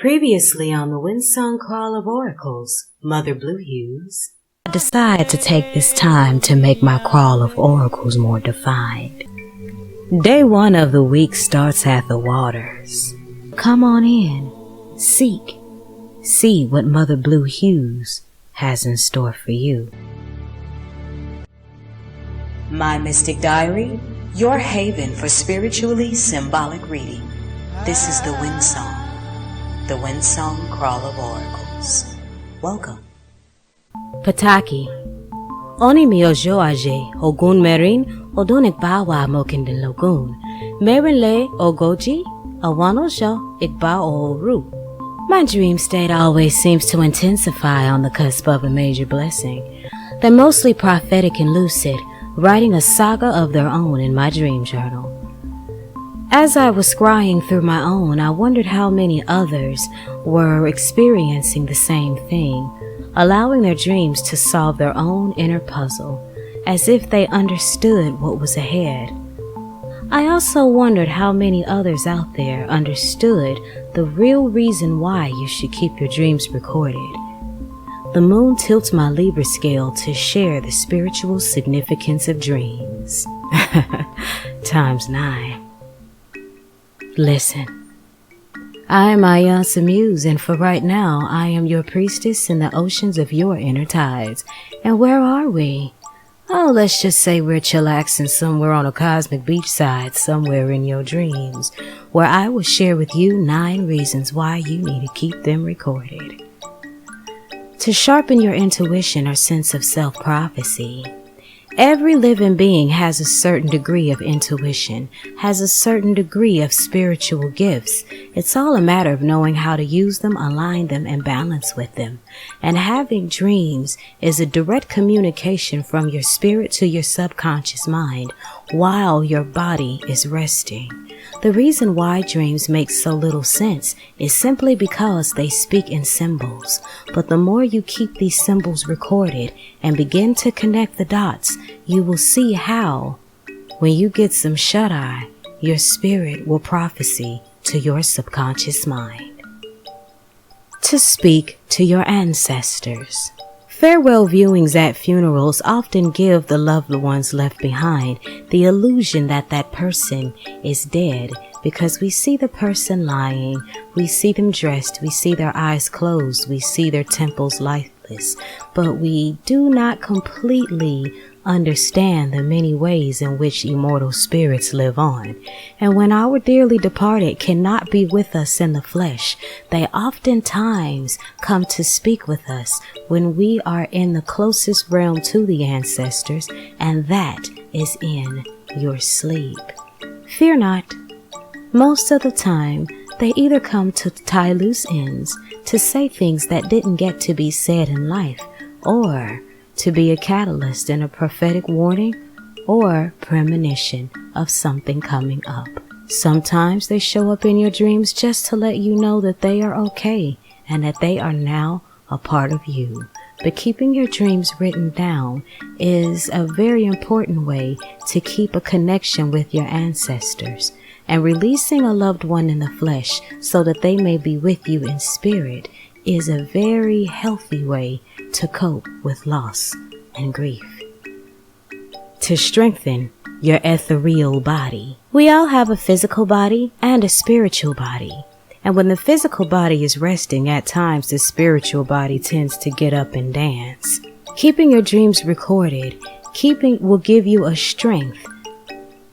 Previously on the Windsong Crawl of Oracles, Mother Blue Hughes. I decide to take this time to make my crawl of oracles more defined. Day 1 of the week starts at the waters. Come on in, seek, see what Mother Blue Hughes has in store for you. My Mystic Diary, your haven for spiritually symbolic reading. This is the Windsong Crawl of Oracles. Welcome. Pataki. Oni mi ojo aje, ogun merin, odun ikbawa mokindin logun. Merin le ogoji, awano sho ikba oru. My dream state always seems to intensify on the cusp of a major blessing. They're mostly prophetic and lucid, writing a saga of their own in my dream journal. As I was scrying through my own, I wondered how many others were experiencing the same thing, allowing their dreams to solve their own inner puzzle, as if they understood what was ahead. I also wondered how many others out there understood the real reason why you should keep your dreams recorded. The moon tilts my Libra scale to share the spiritual significance of dreams. Times 9. Listen. I am iiiYansa Muse, and for right now, I am your priestess in the oceans of your inner tides. And where are we? Oh, let's just say we're chillaxing somewhere on a cosmic beachside, somewhere in your dreams, where I will share with you 9 reasons why you need to keep them recorded. To sharpen your intuition or sense of self-prophecy, every living being has a certain degree of intuition, has a certain degree of spiritual gifts. It's all a matter of knowing how to use them, align them, and balance with them. And having dreams is a direct communication from your spirit to your subconscious mind while your body is resting. The reason why dreams make so little sense is simply because they speak in symbols. But the more you keep these symbols recorded and begin to connect the dots, you will see how, when you get some shut-eye, your spirit will prophesy to your subconscious mind. To speak to your ancestors. Farewell viewings at funerals often give the loved ones left behind the illusion that that person is dead, because we see the person lying, we see them dressed, we see their eyes closed, we see their temples lifeless, but we do not completely understand the many ways in which immortal spirits live on. And when our dearly departed cannot be with us in the flesh, they oftentimes come to speak with us when we are in the closest realm to the ancestors, and that is in your sleep. Fear not. Most of the time, they either come to tie loose ends, to say things that didn't get to be said in life, or to be a catalyst in a prophetic warning or premonition of something coming up. Sometimes they show up in your dreams just to let you know that they are okay and that they are now a part of you. But keeping your dreams written down is a very important way to keep a connection with your ancestors, and releasing a loved one in the flesh so that they may be with you in spirit is a very healthy way to cope with loss and grief. To strengthen your ethereal body. We all have a physical body and a spiritual body. And when the physical body is resting, at times the spiritual body tends to get up and dance. Keeping your dreams recorded, will give you a strength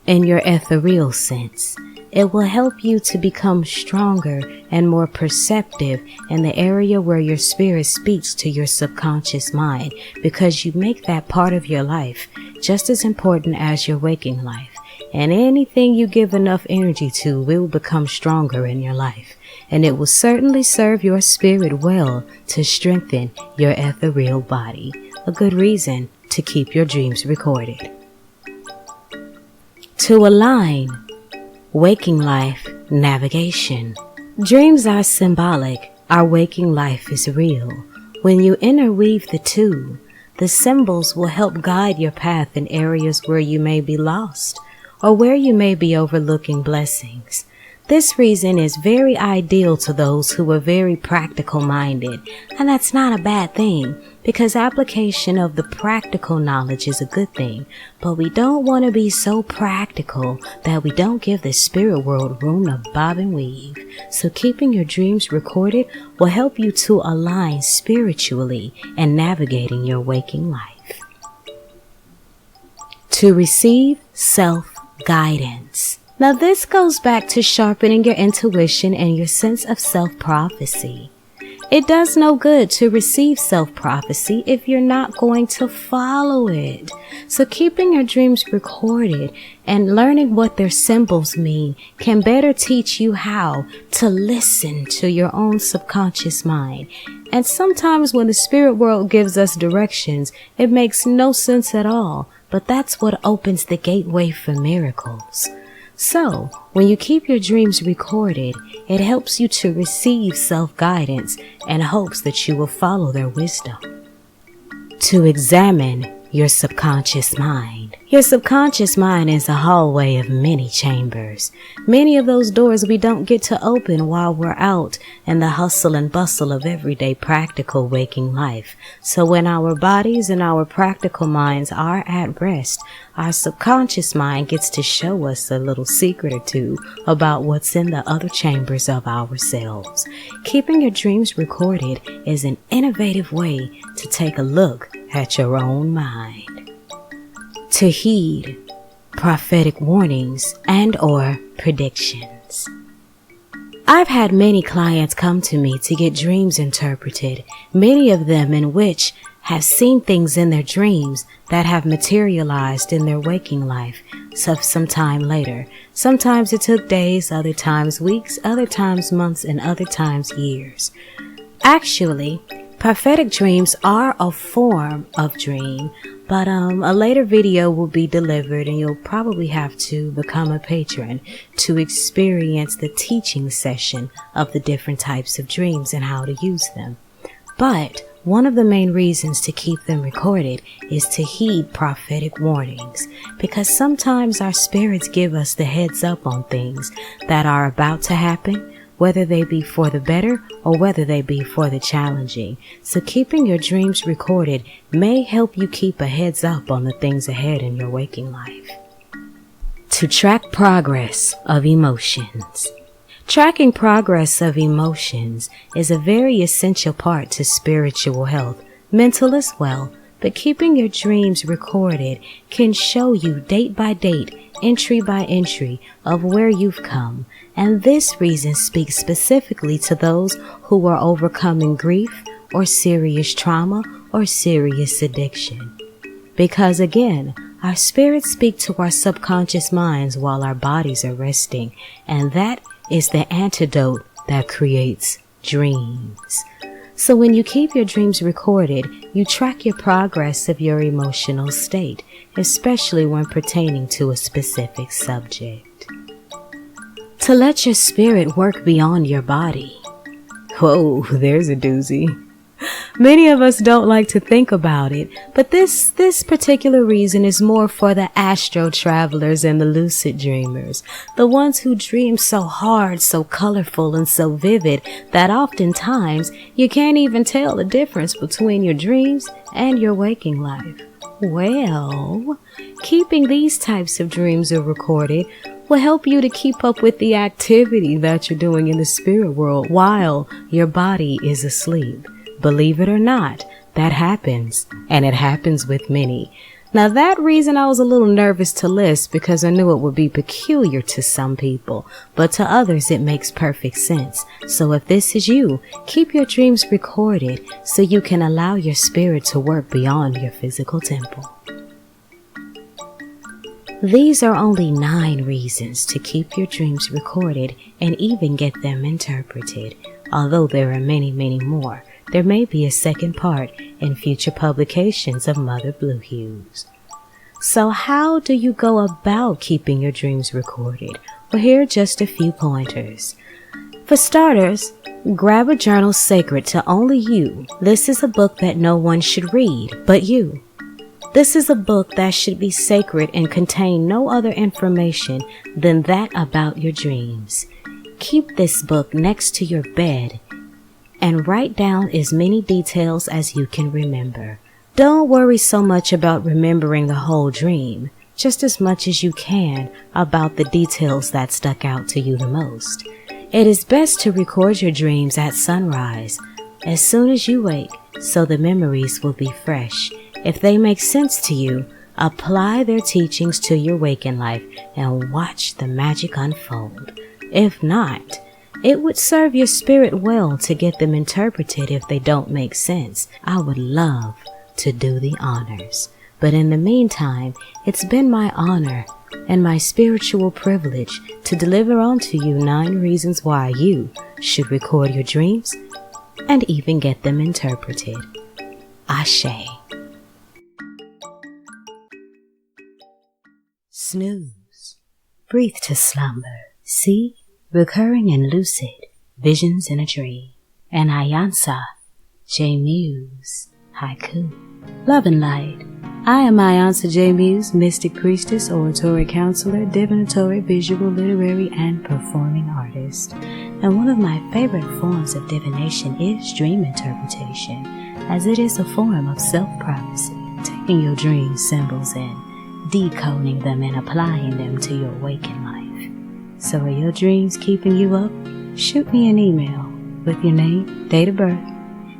in your ethereal sense. It will help you to become stronger and more perceptive in the area where your spirit speaks to your subconscious mind, because you make that part of your life just as important as your waking life. And anything you give enough energy to will become stronger in your life. And it will certainly serve your spirit well to strengthen your ethereal body. A good reason to keep your dreams recorded. To align waking life navigation. Dreams are symbolic. Our waking life is real. When you interweave the two, the symbols will help guide your path in areas where you may be lost or where you may be overlooking blessings. This reason is very ideal to those who are very practical minded, and that's not a bad thing, because application of the practical knowledge is a good thing, but we don't want to be so practical that we don't give the spirit world room to bob and weave. So keeping your dreams recorded will help you to align spiritually and navigating your waking life. To receive self-guidance. Now this goes back to sharpening your intuition and your sense of self-prophecy. It does no good to receive self-prophecy if you're not going to follow it. So keeping your dreams recorded and learning what their symbols mean can better teach you how to listen to your own subconscious mind. And sometimes when the spirit world gives us directions, it makes no sense at all, but that's what opens the gateway for miracles. So, when you keep your dreams recorded, it helps you to receive self-guidance and hopes that you will follow their wisdom. To examine your subconscious mind. Your subconscious mind is a hallway of many chambers. Many of those doors we don't get to open while we're out in the hustle and bustle of everyday practical waking life. So when our bodies and our practical minds are at rest, our subconscious mind gets to show us a little secret or two about what's in the other chambers of ourselves. Keeping your dreams recorded is an innovative way to take a look at your own mind. To heed prophetic warnings and or predictions. I've had many clients come to me to get dreams interpreted, many of them in which have seen things in their dreams that have materialized in their waking life some time later. Sometimes it took days, other times weeks, other times months, and other times years. Actually, prophetic dreams are a form of dream, but a later video will be delivered and you'll probably have to become a patron to experience the teaching session of the different types of dreams and how to use them. But one of the main reasons to keep them recorded is to heed prophetic warnings, because sometimes our spirits give us the heads up on things that are about to happen, whether they be for the better or whether they be for the challenging. So keeping your dreams recorded may help you keep a heads up on the things ahead in your waking life. To track progress of emotions. Tracking progress of emotions is a very essential part to spiritual health, mental as well, but keeping your dreams recorded can show you date by date, entry by entry of where you've come, and this reason speaks specifically to those who are overcoming grief or serious trauma or serious addiction. Because again, our spirits speak to our subconscious minds while our bodies are resting, and that is the antidote that creates dreams. So when you keep your dreams recorded, you track your progress of your emotional state, especially when pertaining to a specific subject. To let your spirit work beyond your body. Whoa, there's a doozy. Many of us don't like to think about it, but this particular reason is more for the astro travelers and the lucid dreamers, the ones who dream so hard, so colorful, and so vivid that oftentimes you can't even tell the difference between your dreams and your waking life. Well, keeping these types of dreams recorded will help you to keep up with the activity that you're doing in the spirit world while your body is asleep. Believe it or not, that happens, and it happens with many. Now that reason I was a little nervous to list because I knew it would be peculiar to some people, but to others it makes perfect sense. So if this is you, keep your dreams recorded so you can allow your spirit to work beyond your physical temple. These are only 9 reasons to keep your dreams recorded and even get them interpreted, although there are many, many more. There may be a second part in future publications of Mother Blue Hues. So how do you go about keeping your dreams recorded? Well, here are just a few pointers. For starters, grab a journal sacred to only you. This is a book that no one should read but you. This is a book that should be sacred and contain no other information than that about your dreams. Keep this book next to your bed and write down as many details as you can remember. Don't worry so much about remembering the whole dream, just as much as you can about the details that stuck out to you the most. It is best to record your dreams at sunrise, as soon as you wake, so the memories will be fresh. If they make sense to you, apply their teachings to your waking life and watch the magic unfold. If not, it would serve your spirit well to get them interpreted if they don't make sense. I would love to do the honors. But in the meantime, it's been my honor and my spiritual privilege to deliver onto you 9 reasons why you should record your dreams and even get them interpreted. Ashe. Snooze. Breathe to slumber. See? Recurring and lucid visions in a dream. And iiiYansa, J Muse, haiku. Love and light. I am iiiYansa J Muse, mystic priestess, oratory counselor, divinatory, visual, literary, and performing artist. And one of my favorite forms of divination is dream interpretation, as it is a form of self-prophecy, taking your dream symbols and decoding them and applying them to your waking life. So are your dreams keeping you up? Shoot me an email with your name, date of birth,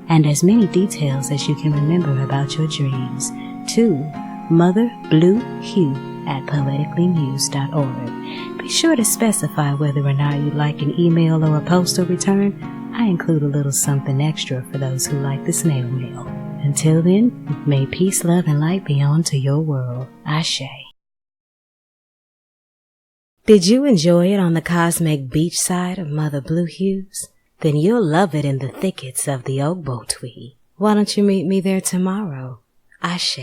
and as many details as you can remember about your dreams to motherbluehue@poeticallymuse.org. Be sure to specify whether or not you'd like an email or a postal return. I include a little something extra for those who like the snail mail. Until then, may peace, love, and light be on to your world. Ashe. Did you enjoy it on the cosmic beach side of Mother Blue Hues? Then you'll love it in the thickets of the Ogbo Twee. Why don't you meet me there tomorrow? Ashe.